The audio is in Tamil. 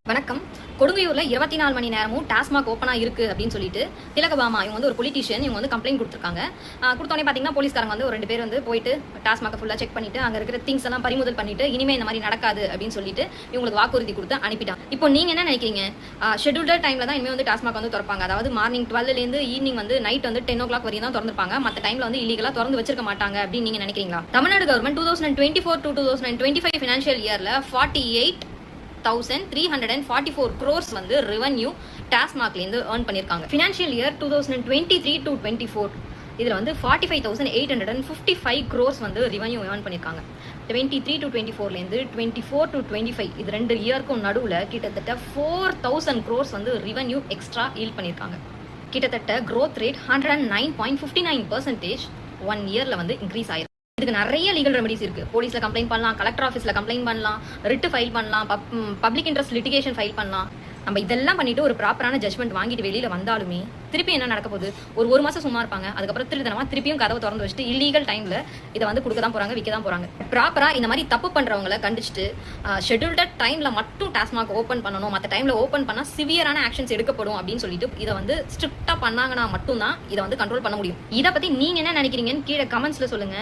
வணக்கம். கொடுங்கையூர்ல 24 மணி நேரமும் டாஸ்மாக் ஓப்பனா இருக்கு அப்படின்னு சொல்லிட்டு திலகபாமா இவங்க வந்து ஒரு பொலிட்டீஷியன் இவங்க வந்து கம்ப்ளைண்ட் கொடுத்துருக்காங்க. கொடுத்தோடனே பாத்தீங்கன்னா போலீஸ்காரங்க வந்து ஒரு 2 பேர் வந்து போயிட்டு டாஸ்மாக் ஃபுல்லா செக் பண்ணிட்டு அங்க இருக்கிற திங்ஸ் எல்லாம் பறிமுதல் பண்ணிட்டு இனிமே இந்த மாதிரி நடக்காது அப்படின்னு சொல்லிட்டு இவங்களுக்கு வாக்குறுதி கொடுத்து அனுப்பிட்டாங்க. இப்போ நீங்க என்ன நினைக்கிறீங்க? ஷெட்யூல்டு டைம்ல தான் இனிமே வந்து டாஸ்மாக் வந்து திறப்பாங்க. அதாவது மார்னிங் 12 இருந்து ஈவினிங் வந்து நைட் வந்து 10 o'clock வரையும் தான் திறந்திருப்பாங்க. மற்ற டைம்ல வந்து இல்லீகலா திறந்து வச்சிருக்க மாட்டாங்க அப்படின்னு நீங்க நினைக்கிறீங்களா? தமிழ்நாடு கவர்மெண்ட் 2024 to 2025 ஃபினான்ஷியல் இயர்ல 48,344 crores வந்து ரெவன்யூ டாஸ்மாக்ல இருந்து earn பண்ணிருக்காங்க. ஃபினான்ஷியல் இயர் 2023 to 24 இதுல வந்து 45,855 crores வந்து ரெவன்யூ earn பண்ணிருக்காங்க. 23 to 24ல இருந்து 24 to 25 இது 2 இயர்க்கும் நடுவுல கிட்டத்தட்ட 4,000 crores வந்து ரெவன்யூ எக்ஸ்ட்ரா ஈல்ட் பண்ணிருக்காங்க. கிட்டத்தட்ட growth rate 109.59% 1 இயர்ல வந்து இன்க்ரீஸ் ஆயிருக்கு. இதுக்கு நிறைய லீகல் ரெமடிஸ் இருக்கு. போலீஸ்ல கம்ப்ளைண்ட் பண்ணலாம், கலெக்டர் ஆஃபீஸ்ல கம்ப்ளைண்ட் பண்ணலாம், ரிட் ஃபைல் பண்ணலாம், பப்ளிக் இன்ட்ரெஸ்ட் லிட்டிகேஷன் ஃபைல் பண்ணலாம். நம்ம இதெல்லாம் பண்ணிட்டு ஒரு ப்ராப்பரான ஜட்மெண்ட் வாங்கிட்டு வெளியில வந்தாலுமே திருப்பி என்ன நடக்க போகுது? ஒரு மாசம் சும்மா இருப்பாங்க. அதுக்கப்புறம் திருப்பியும் கதவை திறந்து வச்சுட்டு இல்லீகல் டைம்ல இதை வந்து கொடுக்க தான் போறாங்க, விற்க தான் போறாங்க. ப்ராப்பரா இந்த மாதிரி தப்பு பண்றவங்களை கண்டிச்சுட்டு ஷெட்யூல்டு டைம்ல மட்டும் டாஸ்மாக் ஓப்பன் பண்ணணும், மற்ற டைம்ல ஓப்பன் பண்ணா சிவியரான ஆக்ஷன்ஸ் எடுக்கப்படும் அப்படின்னு சொல்லிட்டு இதை வந்து ஸ்ட்ரிக்டா பண்ணாங்கன்னா மட்டும்தான் இதை வந்து கண்ட்ரோல் பண்ண முடியும். இதை பத்தி நீங்க என்ன நினைக்கிறீங்கன்னு கீழே கமெண்ட்ஸ்ல சொல்லுங்க.